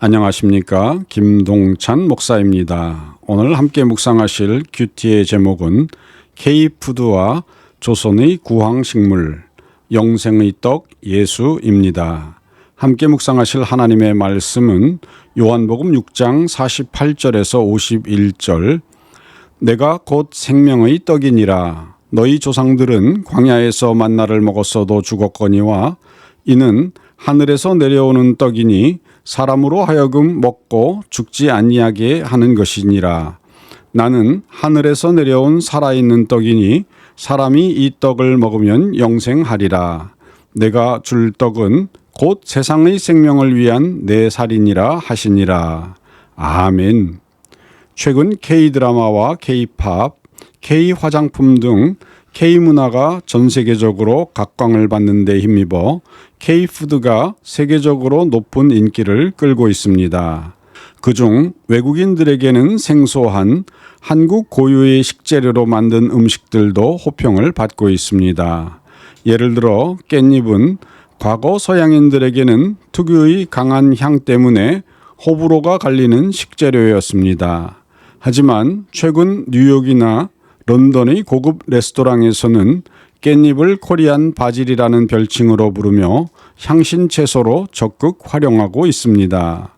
안녕하십니까, 김동찬 목사입니다. 오늘 함께 묵상하실 큐티의 제목은 K푸드와 조선의 구황식물, 영생의 떡 예수입니다. 함께 묵상하실 하나님의 말씀은 요한복음 6장 48절에서 51절. 내가 곧 생명의 떡이니라. 너희 조상들은 광야에서 만나를 먹었어도 죽었거니와 이는 하늘에서 내려오는 떡이니 사람으로 하여금 먹고 죽지 아니하게 하는 것이니라. 나는 하늘에서 내려온 살아있는 떡이니 사람이 이 떡을 먹으면 영생하리라. 내가 줄 떡은 곧 세상의 생명을 위한 내 살이니라 하시니라. 아멘. 최근 K드라마와 K팝, K화장품 등 K문화가 전 세계적으로 각광을 받는 데 힘입어 K푸드가 세계적으로 높은 인기를 끌고 있습니다. 그중 외국인들에게는 생소한 한국 고유의 식재료로 만든 음식들도 호평을 받고 있습니다. 예를 들어 깻잎은 과거 서양인들에게는 특유의 강한 향 때문에 호불호가 갈리는 식재료였습니다. 하지만 최근 뉴욕이나 런던의 고급 레스토랑에서는 깻잎을 코리안 바질이라는 별칭으로 부르며 향신 채소로 적극 활용하고 있습니다.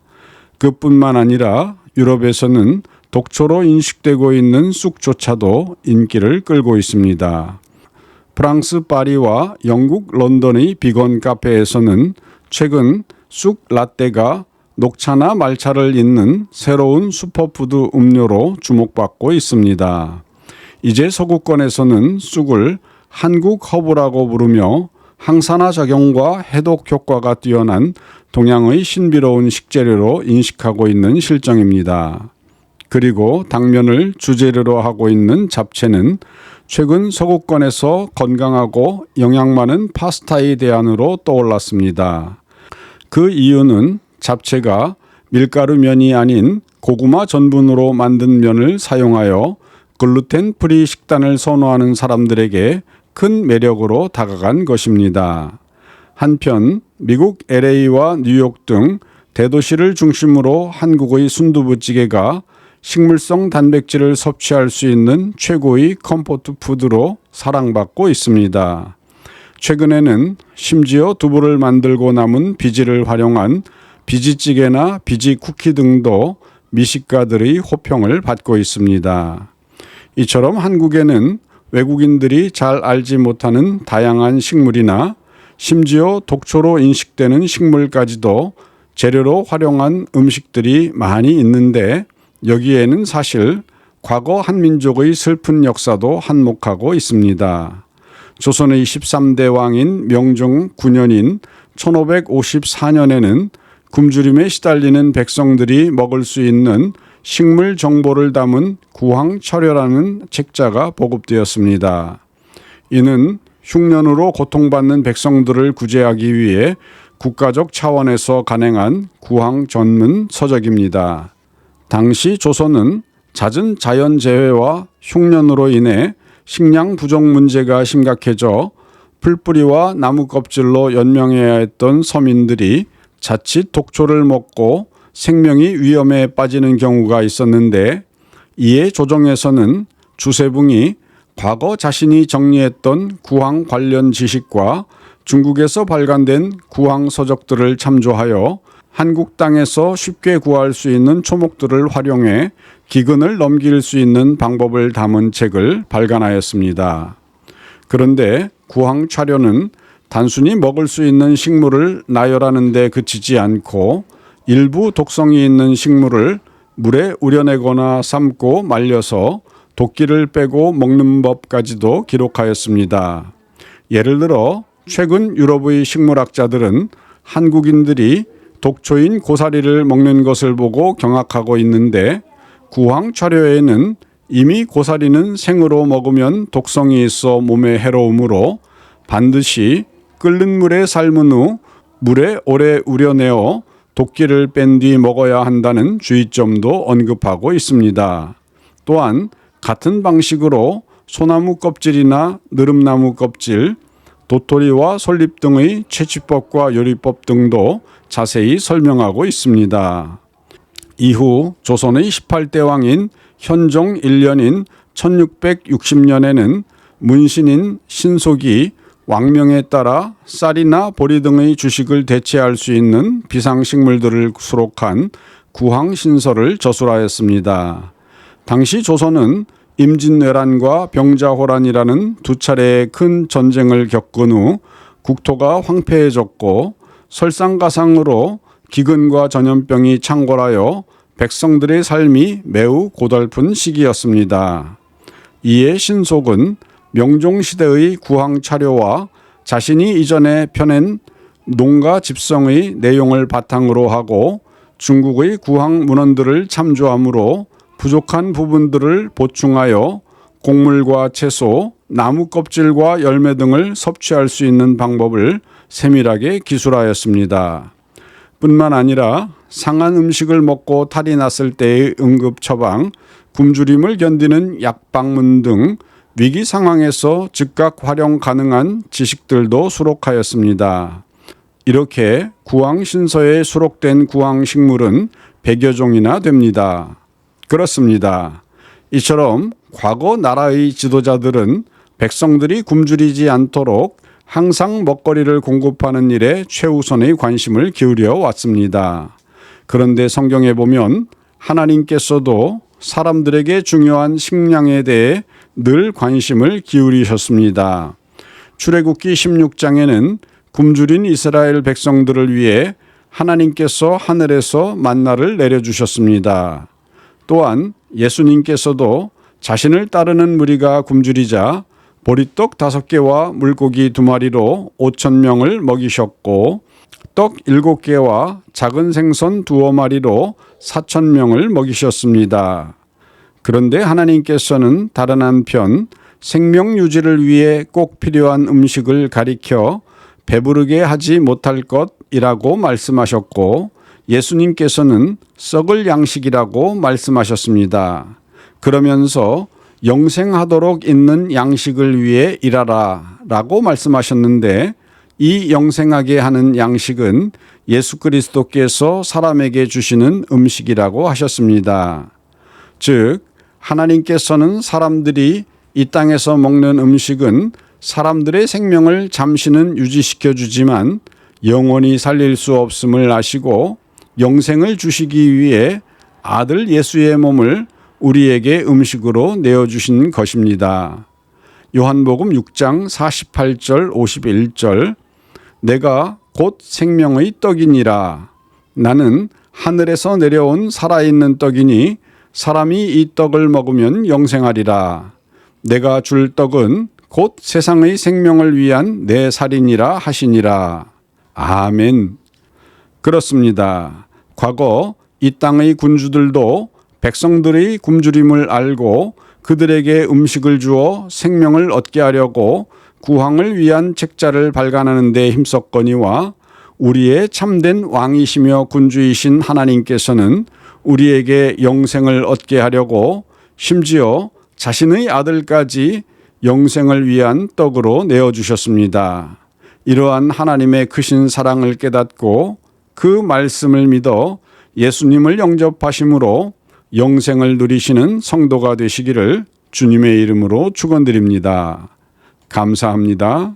그뿐만 아니라 유럽에서는 독초로 인식되고 있는 쑥조차도 인기를 끌고 있습니다. 프랑스 파리와 영국 런던의 비건 카페에서는 최근 쑥 라떼가 녹차나 말차를 잇는 새로운 슈퍼푸드 음료로 주목받고 있습니다. 이제 서구권에서는 쑥을 한국 허브라고 부르며 항산화 작용과 해독 효과가 뛰어난 동양의 신비로운 식재료로 인식하고 있는 실정입니다. 그리고 당면을 주재료로 하고 있는 잡채는 최근 서구권에서 건강하고 영양 많은 파스타의 대안으로 떠올랐습니다. 그 이유는 잡채가 밀가루 면이 아닌 고구마 전분으로 만든 면을 사용하여 글루텐 프리 식단을 선호하는 사람들에게 큰 매력으로 다가간 것입니다. 한편 미국 LA와 뉴욕 등 대도시를 중심으로 한국의 순두부찌개가 식물성 단백질을 섭취할 수 있는 최고의 컴포트 푸드로 사랑받고 있습니다. 최근에는 심지어 두부를 만들고 남은 비지를 활용한 비지찌개나 비지 쿠키 등도 미식가들의 호평을 받고 있습니다. 이처럼 한국에는 외국인들이 잘 알지 못하는 다양한 식물이나 심지어 독초로 인식되는 식물까지도 재료로 활용한 음식들이 많이 있는데 여기에는 사실 과거 한민족의 슬픈 역사도 한몫하고 있습니다. 조선의 13대 왕인 명종 9년인 1554년에는 굶주림에 시달리는 백성들이 먹을 수 있는 식물 정보를 담은 구황철효라는 책자가 보급되었습니다. 이는 흉년으로 고통받는 백성들을 구제하기 위해 국가적 차원에서 간행한 구황 전문 서적입니다. 당시 조선은 잦은 자연재해와 흉년으로 인해 식량 부족 문제가 심각해져 풀뿌리와 나무 껍질로 연명해야 했던 서민들이 자칫 독초를 먹고 생명이 위험에 빠지는 경우가 있었는데 이에 조정에서는 주세붕이 과거 자신이 정리했던 구황 관련 지식과 중국에서 발간된 구황 서적들을 참조하여 한국 땅에서 쉽게 구할 수 있는 초목들을 활용해 기근을 넘길 수 있는 방법을 담은 책을 발간하였습니다. 그런데 구황철효는 단순히 먹을 수 있는 식물을 나열하는 데 그치지 않고 일부 독성이 있는 식물을 물에 우려내거나 삶고 말려서 독기를 빼고 먹는 법까지도 기록하였습니다. 예를 들어 최근 유럽의 식물학자들은 한국인들이 독초인 고사리를 먹는 것을 보고 경악하고 있는데 구황철효에는 이미 고사리는 생으로 먹으면 독성이 있어 몸에 해로우므로 반드시 끓는 물에 삶은 후 물에 오래 우려내어 독기를 뺀 뒤 먹어야 한다는 주의점도 언급하고 있습니다. 또한 같은 방식으로 소나무 껍질이나 느릅나무 껍질, 도토리와 솔잎 등의 채취법과 요리법 등도 자세히 설명하고 있습니다. 이후 조선의 18대 왕인 현종 1년인 1660년에는 문신인 신속이 왕명에 따라 쌀이나 보리 등의 주식을 대체할 수 있는 비상식물들을 수록한 구황신서를 저술하였습니다. 당시 조선은 임진왜란과 병자호란이라는 두 차례의 큰 전쟁을 겪은 후 국토가 황폐해졌고 설상가상으로 기근과 전염병이 창궐하여 백성들의 삶이 매우 고달픈 시기였습니다. 이에 신속은 명종시대의 구황차료와 자신이 이전에 펴낸 농가 집성의 내용을 바탕으로 하고 중국의 구황 문헌들을 참조함으로 부족한 부분들을 보충하여 곡물과 채소, 나무 껍질과 열매 등을 섭취할 수 있는 방법을 세밀하게 기술하였습니다. 뿐만 아니라 상한 음식을 먹고 탈이 났을 때의 응급 처방, 굶주림을 견디는 약방문 등 위기 상황에서 즉각 활용 가능한 지식들도 수록하였습니다. 이렇게 구황신서에 수록된 구황식물은 100여 종이나 됩니다. 그렇습니다. 이처럼 과거 나라의 지도자들은 백성들이 굶주리지 않도록 항상 먹거리를 공급하는 일에 최우선의 관심을 기울여 왔습니다. 그런데 성경에 보면 하나님께서도 사람들에게 중요한 식량에 대해 늘 관심을 기울이셨습니다. 출애굽기 16장에는 굶주린 이스라엘 백성들을 위해 하나님께서 하늘에서 만나를 내려주셨습니다. 또한 예수님께서도 자신을 따르는 무리가 굶주리자 보리떡 5개와 물고기 2마리로 5,000명을 먹이셨고 떡 7개와 작은 생선 2마리로 4,000명을 먹이셨습니다. 그런데 하나님께서는 다른 한편 생명 유지를 위해 꼭 필요한 음식을 가리켜 배부르게 하지 못할 것이라고 말씀하셨고 예수님께서는 썩을 양식이라고 말씀하셨습니다. 그러면서 영생하도록 있는 양식을 위해 일하라 라고 말씀하셨는데 이 영생하게 하는 양식은 예수 그리스도께서 사람에게 주시는 음식이라고 하셨습니다. 즉 하나님께서는 사람들이 이 땅에서 먹는 음식은 사람들의 생명을 잠시는 유지시켜 주지만 영원히 살릴 수 없음을 아시고 영생을 주시기 위해 아들 예수의 몸을 우리에게 음식으로 내어주신 것입니다. 요한복음 6장 48절 51절 내가 곧 생명의 떡이니라. 나는 하늘에서 내려온 살아있는 떡이니 사람이 이 떡을 먹으면 영생하리라. 내가 줄 떡은 곧 세상의 생명을 위한 내 살이니라 하시니라. 아멘. 그렇습니다. 과거 이 땅의 군주들도 백성들의 굶주림을 알고 그들에게 음식을 주어 생명을 얻게 하려고 구황을 위한 책자를 발간하는 데 힘썼거니와 우리의 참된 왕이시며 군주이신 하나님께서는 우리에게 영생을 얻게 하려고 심지어 자신의 아들까지 영생을 위한 떡으로 내어주셨습니다. 이러한 하나님의 크신 사랑을 깨닫고 그 말씀을 믿어 예수님을 영접하심으로 영생을 누리시는 성도가 되시기를 주님의 이름으로 축원드립니다. 감사합니다.